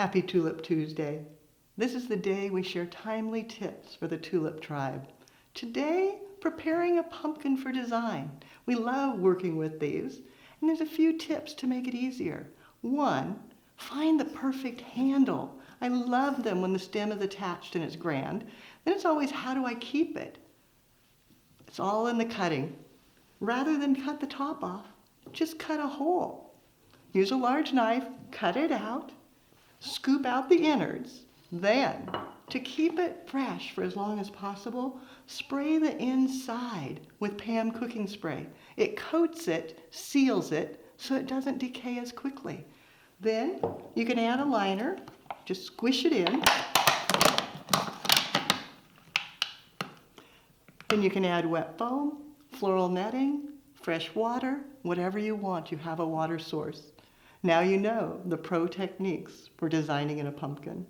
Happy Tulip Tuesday. This is the day we share timely tips for the Tulip tribe. Today, preparing a pumpkin for design. We love working with these, and there's a few tips to make it easier. 1, find the perfect handle. I love them when the stem is attached and it's grand. Then it's always, how do I keep it? It's all in the cutting. Rather than cut the top off, just cut a hole. Use a large knife, cut it out, scoop out the innards. Then, to keep it fresh for as long as possible, spray the inside with Pam cooking spray. It coats it, seals it, so it doesn't decay as quickly. Then, you can add a liner, just squish it in. Then you can add wet foam, floral netting, fresh water, whatever you want. You have a water source. Now you know the pro techniques for designing in a pumpkin.